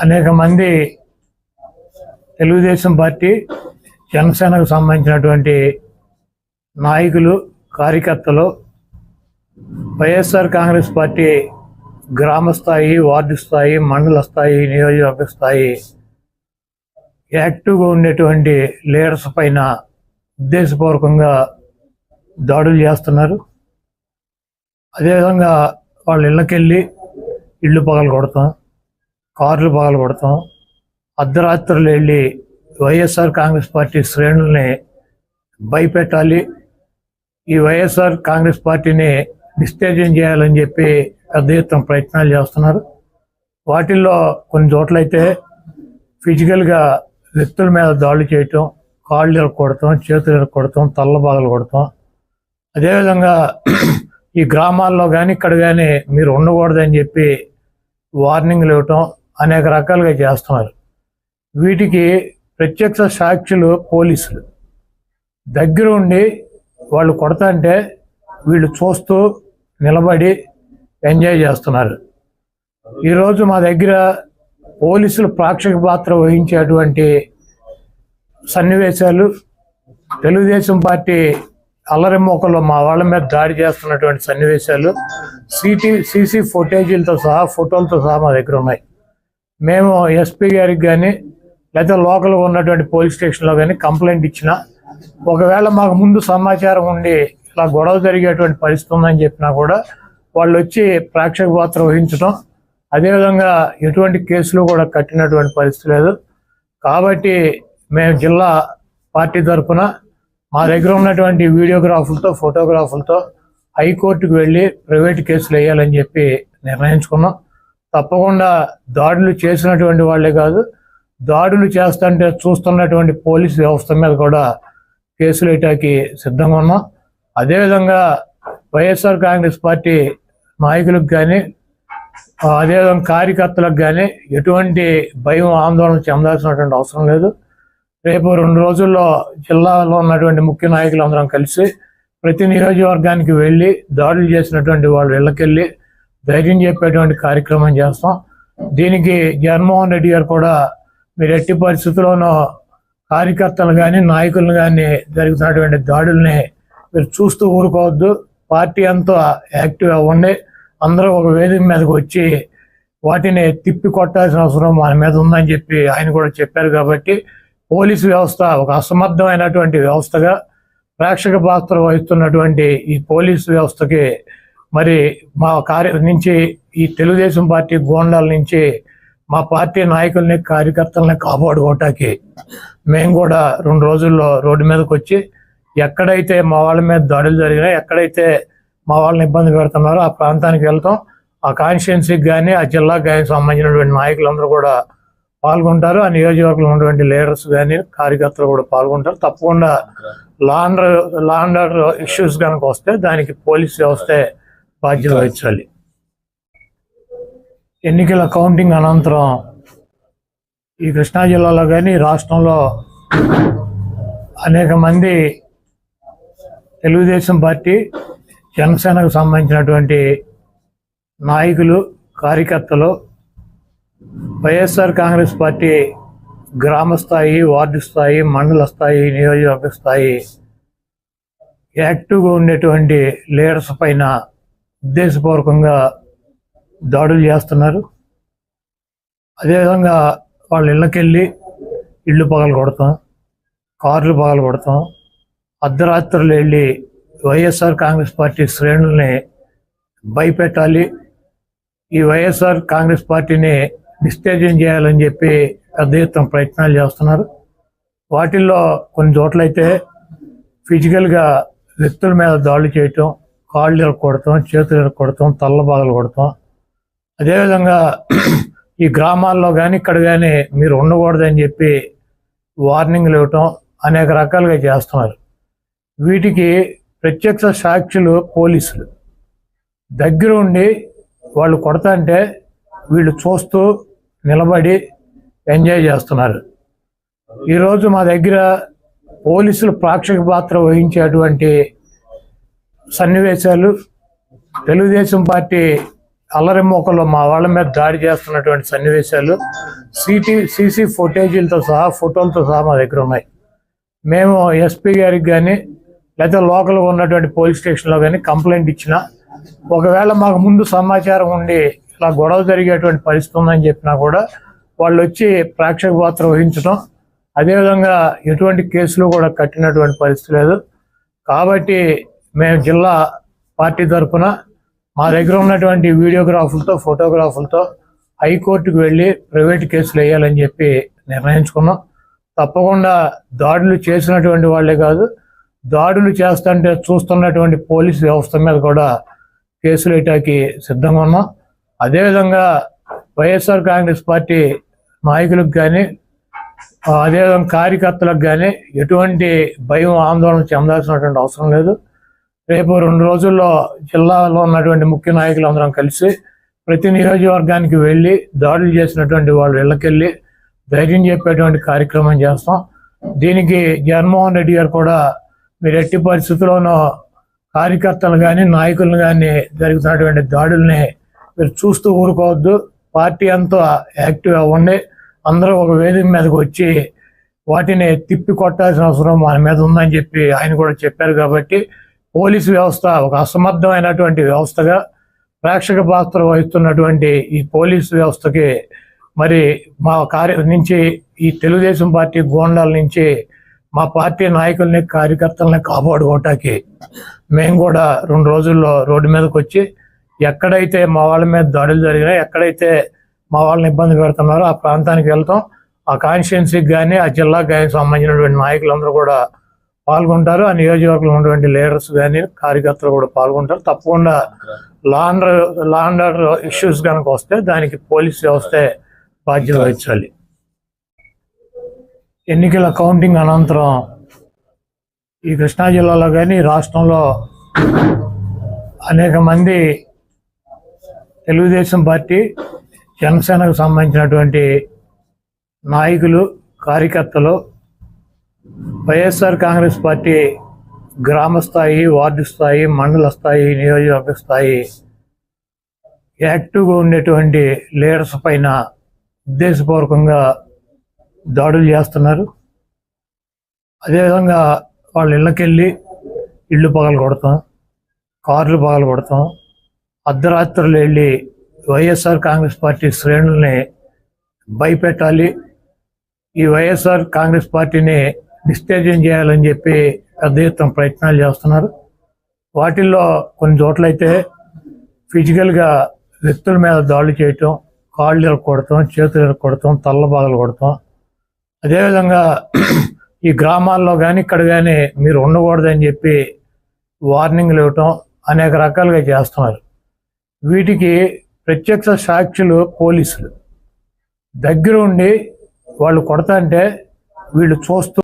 అనేక మంది తెలుగుదేశం పార్టీ జనసేనకు సంబంధించినటువంటి నాయకులు కార్యకర్తలు వైఎస్ఆర్ కాంగ్రెస్ పార్టీ గ్రామ స్థాయి, వార్డు స్థాయి, మండల స్థాయి, నియోజకవర్గ స్థాయి యాక్టివ్గా ఉండేటువంటి లీడర్స్ పైన ఉద్దేశపూర్వకంగా దాడులు చేస్తున్నారు. అదేవిధంగా వాళ్ళ ఇళ్ళకెళ్ళి ఇళ్ళు పగలగొడతాం, కార్లు పగలగొడతాం, అర్ధరాత్రులు వెళ్ళి వైఎస్ఆర్ కాంగ్రెస్ పార్టీ శ్రేణుల్ని భయపెట్టాలి, ఈ వైఎస్ఆర్ కాంగ్రెస్ పార్టీని డిస్టేజం చేయాలని చెప్పి పెద్ద ఎత్తున ప్రయత్నాలు చేస్తున్నారు. వాటిల్లో కొన్ని చోట్లయితే ఫిజికల్గా వ్యక్తుల మీద దాడులు చేయటం, కాళ్ళు ఇరక్కొడతాం, చేతులు ఇరక్కొడతాం, తల్ల బాగలు కొడతాం. అదేవిధంగా ఈ గ్రామాల్లో కానీ ఇక్కడ కానీ మీరు ఉండకూడదని చెప్పి వార్నింగ్లు ఇవ్వటం అనేక రకాలుగా చేస్తున్నారు. వీటికి ప్రత్యక్ష సాక్షులు పోలీసులు దగ్గర ఉండి వాళ్ళు కొడతాంటే వీళ్ళు చూస్తూ నిలబడి ఎంజాయ్ చేస్తున్నారు. ఈరోజు మా దగ్గర పోలీసులు ప్రేక్షక పాత్ర వహించేటువంటి సన్నివేశాలు, తెలుగుదేశం పార్టీ అల్లరిమోకల్లో మా వాళ్ళ మీద దాడి చేస్తున్నటువంటి సన్నివేశాలు సీసీ ఫుటేజీలతో సహా, ఫోటోలతో సహా మా దగ్గర ఉన్నాయి. మేము ఎస్పీ గారికి కానీ లేదా లోకల్గా ఉన్నటువంటి పోలీస్ స్టేషన్లో కానీ కంప్లైంట్ ఇచ్చినా, ఒకవేళ మాకు ముందు సమాచారం ఉండి ఇలా గొడవ జరిగేటువంటి పరిస్థితి ఉందని చెప్పినా కూడా వాళ్ళు వచ్చి ప్రేక్షక పాత్ర వహించడం, అదేవిధంగా ఎటువంటి కేసులు కూడా కట్టినటువంటి పరిస్థితి లేదు. కాబట్టి మేము జిల్లా పార్టీ తరఫున మా దగ్గర ఉన్నటువంటి వీడియోగ్రాఫులతో, ఫోటోగ్రాఫులతో హైకోర్టుకు వెళ్ళి ప్రైవేట్ కేసులు వేయాలని చెప్పి నిర్ణయించుకున్నాం. తప్పకుండా దాడులు చేసినటువంటి వాళ్ళే కాదు, దాడులు చేస్తుంటే చూస్తున్నటువంటి పోలీసు వ్యవస్థ మీద కూడా కేసులు వేయటానికి సిద్ధంగా ఉన్నాం. అదేవిధంగా వైఎస్ఆర్ కాంగ్రెస్ పార్టీ నాయకులకు కానీ, అదేవిధంగా కార్యకర్తలకు కానీ ఎటువంటి భయం, ఆందోళన చెందాల్సినటువంటి అవసరం లేదు. రేపు 2 రోజుల్లో జిల్లాలో ఉన్నటువంటి ముఖ్య నాయకులందరం కలిసి ప్రతి నియోజకవర్గానికి వెళ్ళి దాడులు చేసినటువంటి వాళ్ళు ఇళ్ళకెళ్ళి ధైర్యం చెప్పేటువంటి కార్యక్రమం చేస్తాం. దీనికి జగన్మోహన్ రెడ్డి గారు కూడా మీరు ఎట్టి పరిస్థితుల్లోనూ కార్యకర్తలు కానీ, నాయకులను కానీ జరుగుతున్నటువంటి దాడుల్ని మీరు చూస్తూ ఊరుకోవద్దు, పార్టీ అంతా యాక్టివ్ అవ్వండి, అందరూ ఒక వేదిక మీదకి వచ్చి వాటిని తిప్పి కొట్టాల్సిన అవసరం మన మీద ఉందని చెప్పి ఆయన కూడా చెప్పారు. కాబట్టి పోలీసు వ్యవస్థ ఒక అసమర్థమైనటువంటి వ్యవస్థగా ప్రేక్షక పాత్ర వహిస్తున్నటువంటి ఈ పోలీసు వ్యవస్థకి మరి మా నుంచి ఈ తెలుగుదేశం పార్టీ గోండాల నుంచి మా పార్టీ నాయకుల్ని, కార్యకర్తల్ని కాపాడుకోవటానికి మేము కూడా 2 రోజుల్లో రోడ్డు మీదకి వచ్చి ఎక్కడైతే మా వాళ్ళ మీద దాడులు జరిగినాయి, ఎక్కడైతే మా వాళ్ళని ఇబ్బంది పెడుతున్నారో ఆ ప్రాంతానికి వెళ్తాం. ఆ కాన్స్టిట్యున్సీకి కానీ, ఆ జిల్లాకు కానీ సంబంధించినటువంటి నాయకులందరూ కూడా పాల్గొంటారు. ఆ నియోజకవర్గంలో ఉన్నటువంటి లీడర్స్ కానీ, కార్యకర్తలు కూడా పాల్గొంటారు. తప్పకుండా లా అండ్ ఆర్డర్ ఇష్యూస్ కనుక వస్తే దానికి పోలీస్ వ్యవస్థే బాధ్యత వహించాలి. ఎన్నికల కౌంటింగ్ అనంతరం ఈ కృష్ణా జిల్లాలో కానీ రాష్ట్రంలో అనేక మంది తెలుగుదేశం పార్టీ జనసేనకు సంబంధించినటువంటి నాయకులు కార్యకర్తలు వైఎస్ఆర్ కాంగ్రెస్ పార్టీ గ్రామ స్థాయి, వార్డు స్థాయి, మండల స్థాయి, నియోజకవర్గ స్థాయి యాక్టివ్గా ఉండేటువంటి లీడర్స్ పైన ఉద్దేశపూర్వకంగా దాడులు చేస్తున్నారు. అదేవిధంగా వాళ్ళ ఇళ్ళకెళ్ళి ఇళ్ళు పగలగొడతాం, కార్లు పగలగొడతాం, అర్ధరాత్రులు వెళ్ళి వైఎస్ఆర్ కాంగ్రెస్ పార్టీ శ్రేణుల్ని భయపెట్టాలి, ఈ వైఎస్ఆర్ కాంగ్రెస్ పార్టీని డిస్టేజం చేయాలని చెప్పి పెద్ద ఎత్తున ప్రయత్నాలు చేస్తున్నారు. వాటిల్లో కొన్ని చోట్లయితే ఫిజికల్గా వ్యక్తుల మీద దాడులు చేయటం, కాళ్ళు ఇరక్కొడతాం, చేతులు ఇరక్కొడతాం, తల్ల బాగలు కొడతాం. అదేవిధంగా ఈ గ్రామాల్లో కానీ ఇక్కడ కానీ మీరు ఉండకూడదని చెప్పి వార్నింగ్లు ఇవ్వటం అనేక రకాలుగా చేస్తున్నారు. వీటికి ప్రత్యక్ష సాక్షులు పోలీసులు దగ్గర ఉండి వాళ్ళు కొడతాంటే వీళ్ళు చూస్తూ నిలబడి ఎంజాయ్ చేస్తున్నారు. ఈరోజు మా దగ్గర పోలీసులు ప్రేక్షక పాత్ర వహించేటువంటి సన్నివేశాలు, తెలుగుదేశం పార్టీ అల్లరిమోకలో మా వాళ్ళ మీద దాడి చేస్తున్నటువంటి సన్నివేశాలు సీసీ ఫుటేజీలతో సహా ఫోటోలతో సహా మా దగ్గర ఉన్నాయి. మేము ఎస్పీ గారికి కానీ లేదా లోకల్గా ఉన్నటువంటి పోలీస్ స్టేషన్లో కానీ కంప్లైంట్ ఇచ్చినా, ఒకవేళ మాకు ముందు సమాచారం ఉండి ఇలా గొడవ జరిగేటువంటి పరిస్థితి ఉందని చెప్పినా కూడా వాళ్ళు వచ్చి ప్రేక్షక పాత్ర వహించడం, అదేవిధంగా ఎటువంటి కేసులు కూడా కట్టినటువంటి పరిస్థితి లేదు. కాబట్టి మేము జిల్లా పార్టీ తరఫున మా దగ్గర ఉన్నటువంటి వీడియోగ్రాఫులతో ఫోటోగ్రాఫులతో హైకోర్టుకు వెళ్ళి ప్రైవేట్ కేసులు వేయాలని చెప్పి నిర్ణయించుకున్నాం. తప్పకుండా దాడులు చేసినటువంటి వాళ్ళే కాదు, దాడులు చేస్తుంటే చూస్తున్నటువంటి పోలీసు వ్యవస్థ మీద కూడా కేసులు వేయటానికి సిద్ధంగా ఉన్నాం. అదేవిధంగా వైఎస్ఆర్ కాంగ్రెస్ పార్టీ నాయకులకు కానీ అదేవిధంగా కార్యకర్తలకు కానీ ఎటువంటి భయం ఆందోళన చెందాల్సినటువంటి అవసరం లేదు. రేపు 2 రోజుల్లో జిల్లాలో ఉన్నటువంటి ముఖ్య నాయకులందరం కలిసి ప్రతి నియోజకవర్గానికి వెళ్ళి దాడులు చేసినటువంటి వాళ్ళ ఇళ్ళకెళ్ళి ధైర్యం చెప్పేటువంటి కార్యక్రమం చేస్తాం. దీనికి జగన్మోహన్ రెడ్డి గారు కూడా మీరు ఎట్టి పరిస్థితుల్లోనూ కార్యకర్తలు కానీ నాయకులను కానీ జరుగుతున్నటువంటి దాడుల్ని మీరు చూస్తూ ఊరుకోవద్దు, పార్టీ అంతా యాక్టివ్ అవ్వండి, అందరూ ఒక వేదిక మీదకి వచ్చి వాటిని తిప్పి కొట్టాల్సిన అవసరం మన మీద ఉందని చెప్పి ఆయన కూడా చెప్పారు. కాబట్టి పోలీసు వ్యవస్థ ఒక అసమర్థమైనటువంటి వ్యవస్థగా ప్రేక్షక పాత్ర వహిస్తున్నటువంటి ఈ పోలీసు వ్యవస్థకి మరి మా నుంచి ఈ తెలుగుదేశం పార్టీ గోండాల నుంచి మా పార్టీ నాయకుల్ని కార్యకర్తల్ని కాపాడుకోవటానికి మేము కూడా 2 రోజుల్లో రోడ్డు మీదకి వచ్చి ఎక్కడైతే మా వాళ్ళ మీద దాడులు జరిగినాయి, ఎక్కడైతే మా వాళ్ళని ఇబ్బంది పెడుతున్నారో ఆ ప్రాంతానికి వెళ్తాం. ఆ కాన్స్టిట్యున్సీకి కానీ ఆ జిల్లాకు కానీ సంబంధించినటువంటి నాయకులందరూ కూడా పాల్గొంటారు. ఆ నియోజకవర్గంలో ఉన్నటువంటి లీడర్స్ కానీ కార్యకర్తలు కూడా పాల్గొంటారు. తప్పకుండా లా అండ్ ఆర్డర్ ఇష్యూస్ కనుక వస్తే దానికి పోలీస్ వ్యవస్థే బాధ్యత వహించాలి. ఎన్నికల కౌంటింగ్ అనంతరం ఈ కృష్ణా జిల్లాలో కానీ రాష్ట్రంలో అనేక మంది తెలుగుదేశం పార్టీ జనసేనకు సంబంధించినటువంటి నాయకులు కార్యకర్తలు వైఎస్ఆర్ కాంగ్రెస్ పార్టీ గ్రామ స్థాయి, వార్డు స్థాయి, మండల స్థాయి, నియోజకవర్గ స్థాయి యాక్టివ్గా ఉండేటువంటి లీడర్స్ పైన ఉద్దేశపూర్వకంగా దాడులు చేస్తున్నారు. అదేవిధంగా వాళ్ళ ఇళ్ళకెళ్ళి ఇళ్ళు పగలు కొడతాం, కార్లు పగలు కొడతాం, అర్ధరాత్రులు వెళ్ళి వైఎస్ఆర్ కాంగ్రెస్ పార్టీ శ్రేణుల్ని భయపెట్టాలి, ఈ వైఎస్ఆర్ కాంగ్రెస్ పార్టీని డిస్టేజన్ చేయాలని చెప్పి పెద్ద ఎత్తున ప్రయత్నాలు చేస్తున్నారు. వాటిల్లో కొన్ని చోట్లయితే ఫిజికల్గా వ్యక్తుల మీద దాడులు చేయటం, కాళ్ళు ఇరక్కొడతాం, చేతులు ఇరక్కొడతాం, తల్ల బాగలు కొడతాం. అదేవిధంగా ఈ గ్రామాల్లో కానీ ఇక్కడ కానీ మీరు ఉండకూడదని చెప్పి వార్నింగ్లు ఇవ్వటం అనేక రకాలుగా చేస్తున్నారు. వీటికి ప్రత్యక్ష సాక్షులు పోలీసులు దగ్గర ఉండి వాళ్ళు కొడతా అంటే వీళ్ళు చూస్తూ